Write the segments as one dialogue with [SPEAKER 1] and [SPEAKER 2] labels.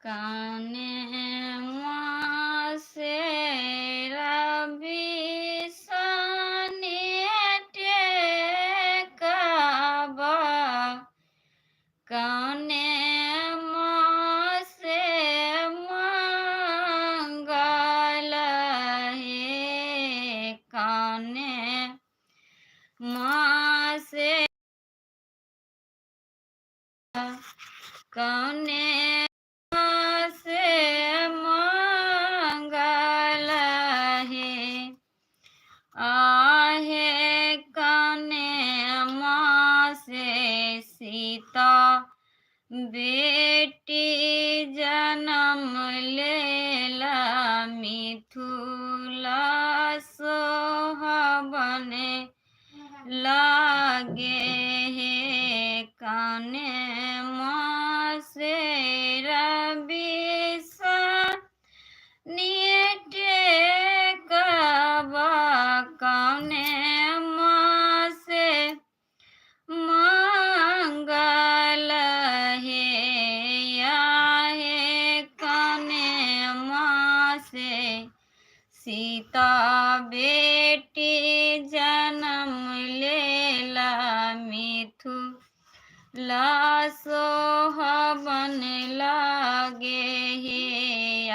[SPEAKER 1] काने मासे रवि सने टेकबा काने मासे मंगल हे काने मासे काने से मंगल हे आहे काने माँ से सीता बेटी जन्म लेला मिथुला सोहबने लागे हे काने माँ से रवि टेकबा काने माँ से मंगल हे आहे काने माँ से सीता बेटी जन्म लेला मिथुला सोहबन लागे हे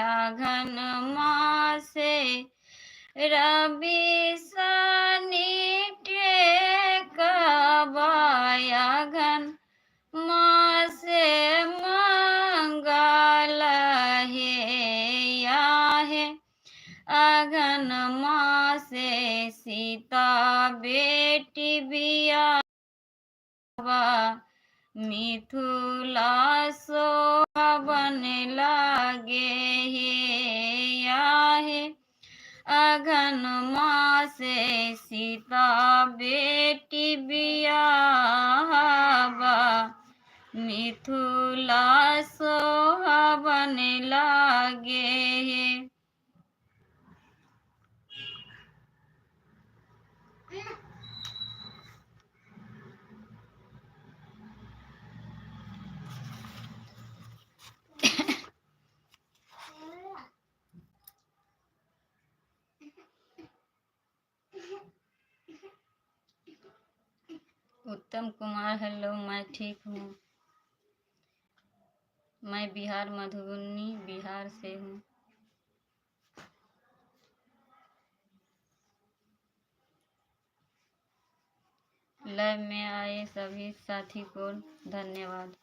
[SPEAKER 1] आघन माँ से रवि सनि टेकबा आघन माँ से मंगल हे आहे आघन माँ से सीता बेटी बियावा मिथुला सोहबन लागे हे आहे आघन माँ से सीता बेटी बियावा मिथुला सोहबन लागे हे उत्तम कुमार हेलो, मैं ठीक हूँ। मैं बिहार मधुबनी बिहार से हूँ। लाइव में आए सभी साथी को धन्यवाद।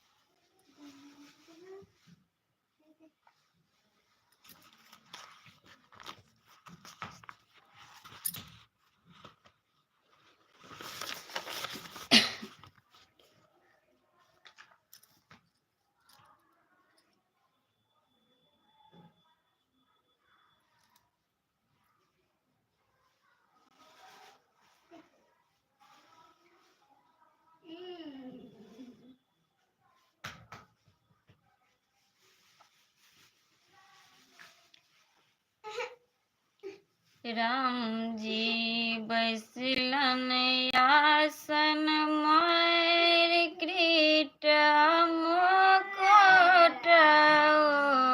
[SPEAKER 1] राम जी बैसलन आसन मार कृत मुकुट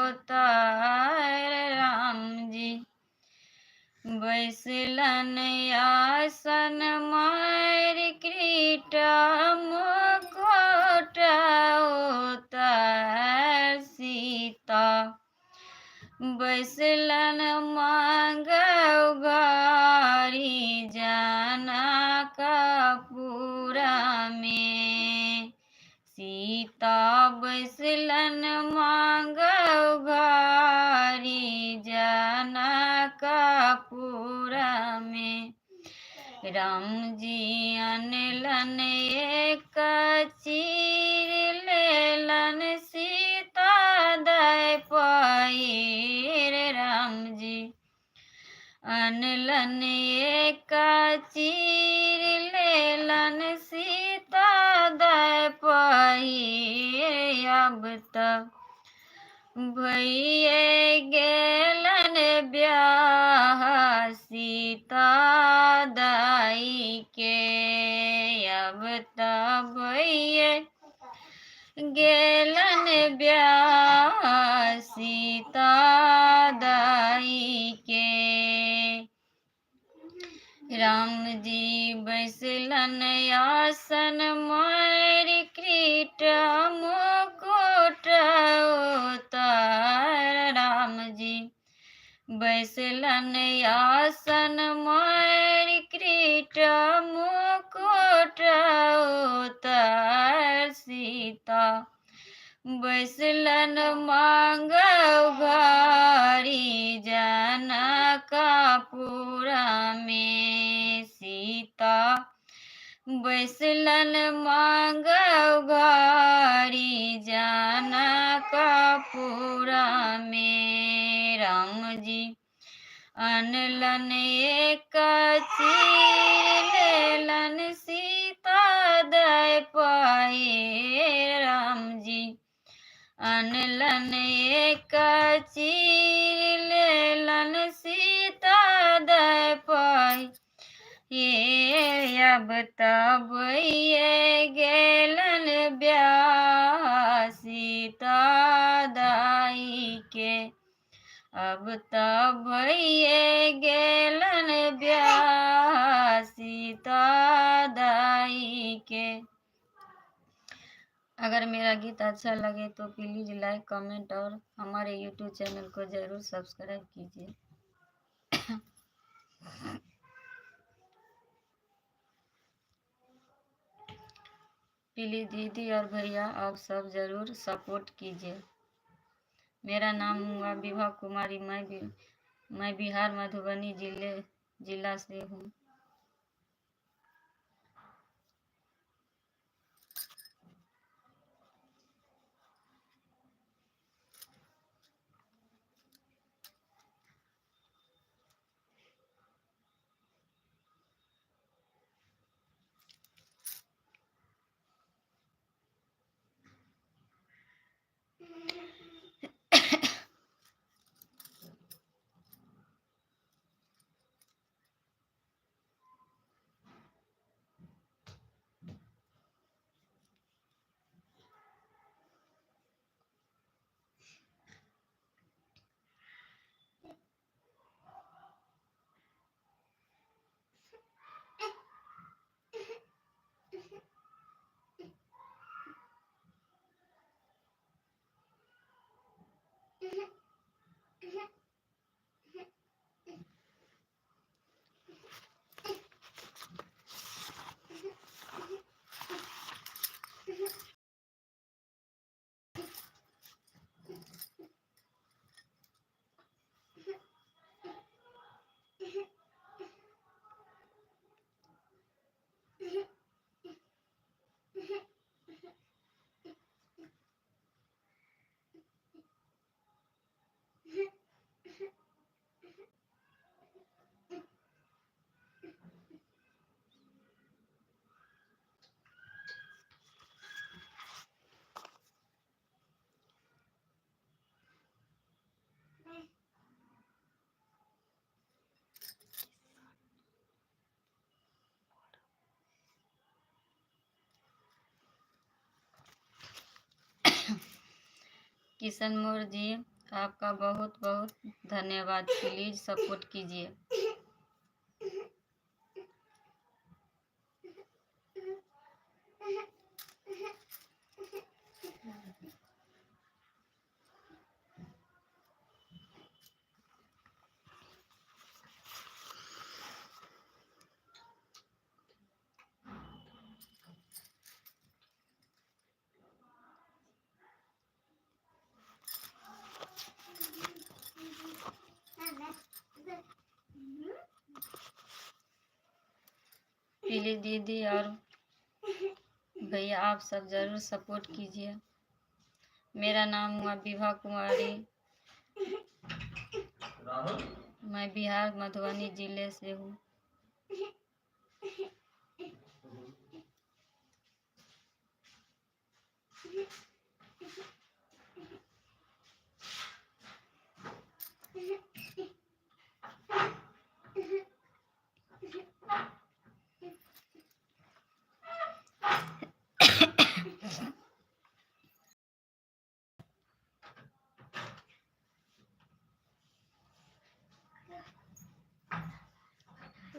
[SPEAKER 1] उतार राम जी बैसलन आसन मार कृत मुकुट उतार सीता बैसलन मांगवारी जनकपुरा में सीता बैसलन मांगवारी जनकपुरा में राम जी अनलन एक चीर लेलन पाई रे राम जी। अनलन एक चीर लेलन सीता दय पाई। अब तक भइए गेलन ब्याह सीता दाई के। अब तक भइए गेलन ब्याह सीता दाई के। राम जी बैसलन आसन मारि क्रीट मुकुट उतार। राम जी बैसलन आसन मारि क्रीट मुकुट उतार। सीता बैसलन मांग उघारी जनकपुर में। सीता बैसलन मांग उघारी जनकपुर में। राम जी अनलन एक चीर लेलन सीता दय पाई। राम जी अनलन एक चीर लेलन सीता दय पाई। ये अब तब ये गेलन ब्याह सीता दाई के। अब तब ये गेलन ब्याह सीता दाई के। अगर मेरा गीत अच्छा लगे तो प्लीज़ लाइक कमेंट और हमारे यूट्यूब चैनल को ज़रूर सब्सक्राइब कीजिए। प्लीज़ दीदी और भैया आप सब ज़रूर सपोर्ट कीजिए। मेरा नाम हुआ विभा कुमारी। मैं बिहार मधुबनी जिला से हूँ। किशन मोर जी आपका बहुत बहुत धन्यवाद। प्लीज़ सपोर्ट कीजिए। प्लीज़ दीदी और भैया आप सब ज़रूर सपोर्ट कीजिए। मेरा नाम हुआ विभा कुमारी। मैं बिहार मधुबनी जिले से हूँ।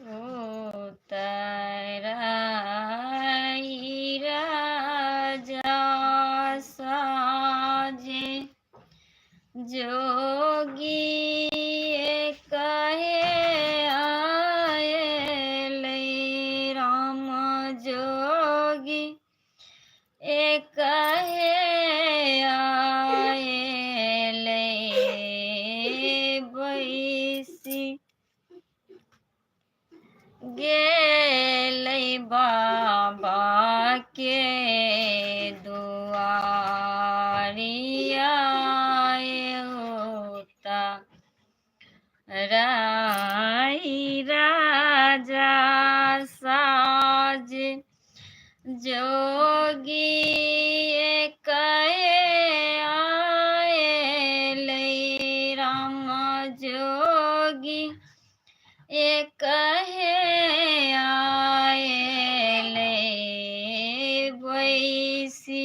[SPEAKER 1] ओ तेरा राजा साजे जोगी कहे आए ले राम जोगी कहे आए ले बैसी गेलै बाबा के दुआरिया होता राई राजा साज जोगी कहे आए ले राम जोगी कहे आए ले बैसी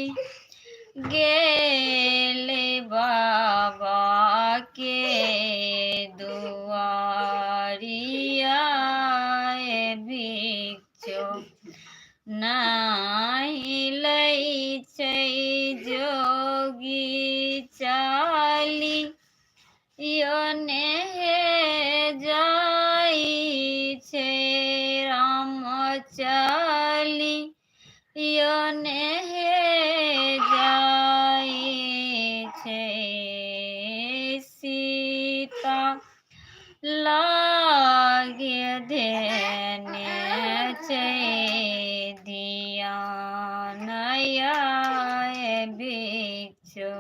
[SPEAKER 1] गेले बाबा के दुआरिया भिक्षो नाही लै छै जोगी चाली योने जाई छे राम चाली योने जाई छे सीता लागे देने छे ध्यान भिक्षु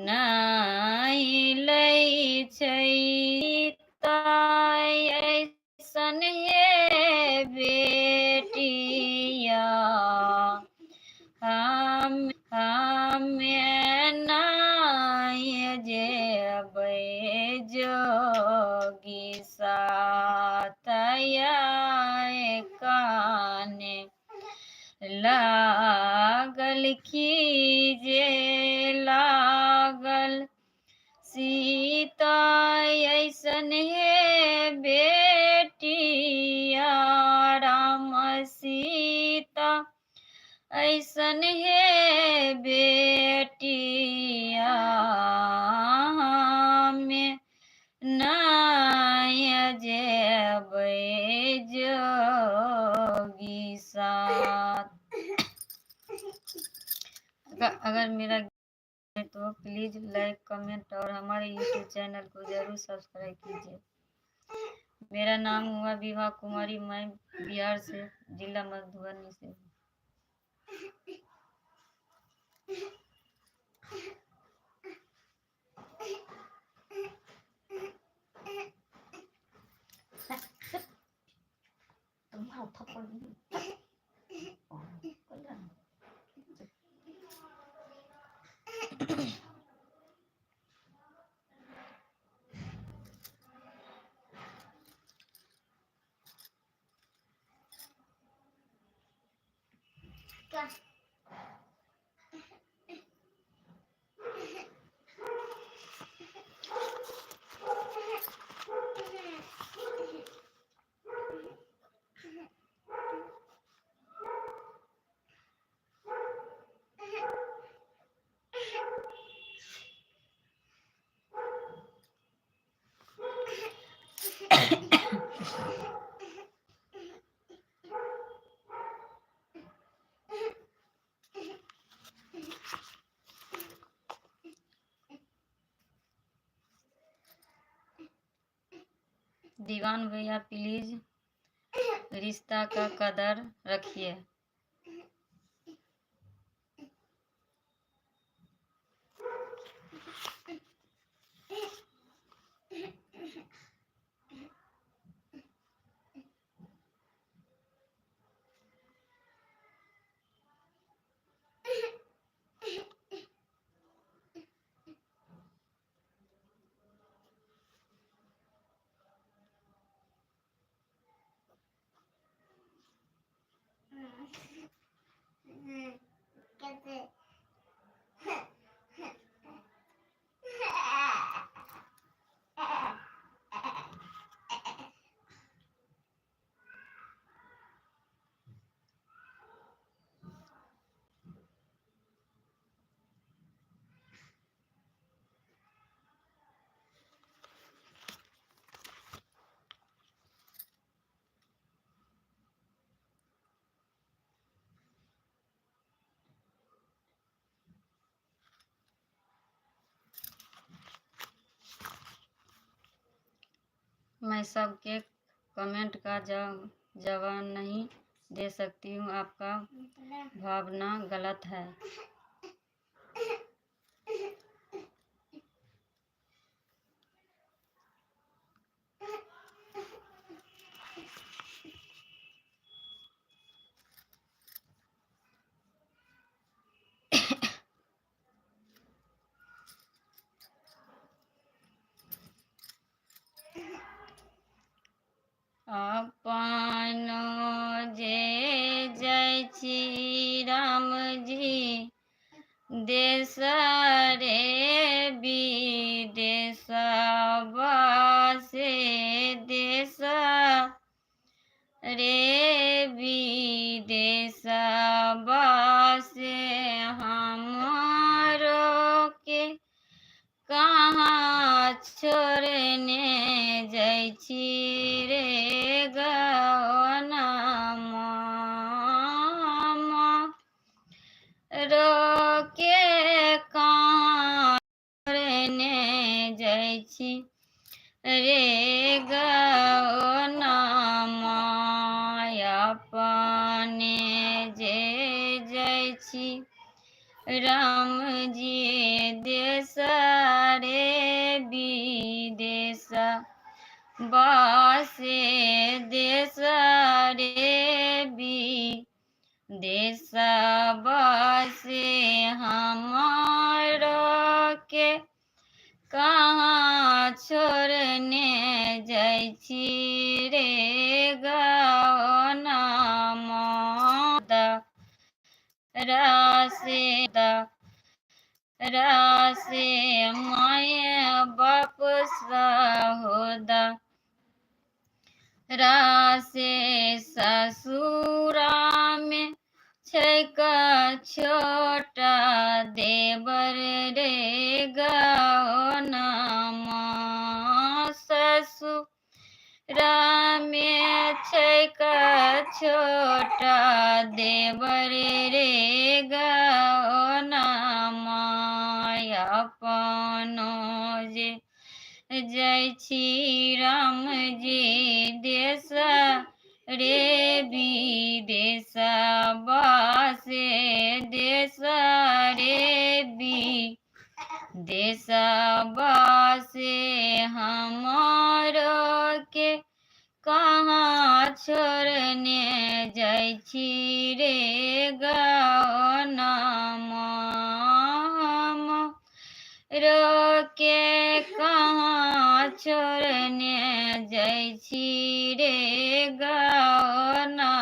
[SPEAKER 1] नहीं लै छै ऐसन हे बेटिया हमें नहीं जेबै जोगी साथया काने लागल खीजे लागल सीता ऐसन हे बेटिया राम सीता ऐसन हे बेटिया में नाय जेबै जोगी साथ। अगर मेरा तो प्लीज़ लाइक कमेंट और हमारे यूट्यूब चैनल को ज़रूर सब्सक्राइब कीजिए। मेरा नाम हुआ विभा कुमारी, मैं बिहार से जिला मधुबनी से हूँ। दीवान भैया प्लीज रिश्ता का कदर रखिए। मैं सबके कमेंट का जवाब नहीं दे सकती हूँ, आपका भावना गलत है। अपन जे जय छी राम जी, देश रे विदेश बसे देश रे विदेश बसे हमरो के कहाँ छोड़ने जाइ छी रे गौना रोके कहाँ छोड़ने जाइ छी रे गौना अपने जे जाइ छी राम जी, देश रे विदेश बसे देश रे विदेश बसे हमरो के कहाँ छोड़ने जाइ छी रे गौना रासे माय बाप सहोदा रासे ससुरा में छैक छोटा देवर रे गौना ससुरा में छैक छोटा देवर रे गौना अपनो जे जय छी राम जी, देश रे विदेश बसे देश रे विदेश बसे हमरो के कहाँ छोड़ने जाइ छी रे गौना रोके कहाँ छोड़ने जाइ छी रे गौना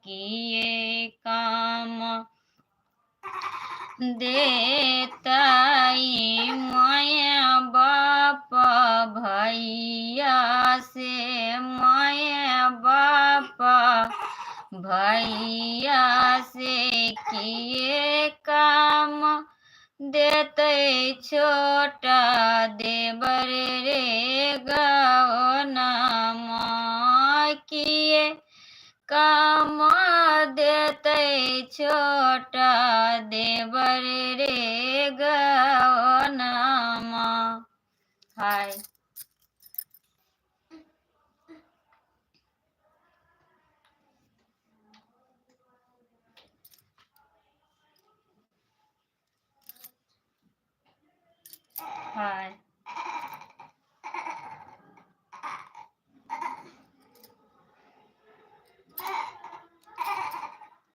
[SPEAKER 1] किए काम देताई माया बाप भैया से माया बाप भैया से किए काम देते छोटा देवर रे गौना किए काम देते छोटा देवर रे गौना। हाय हाय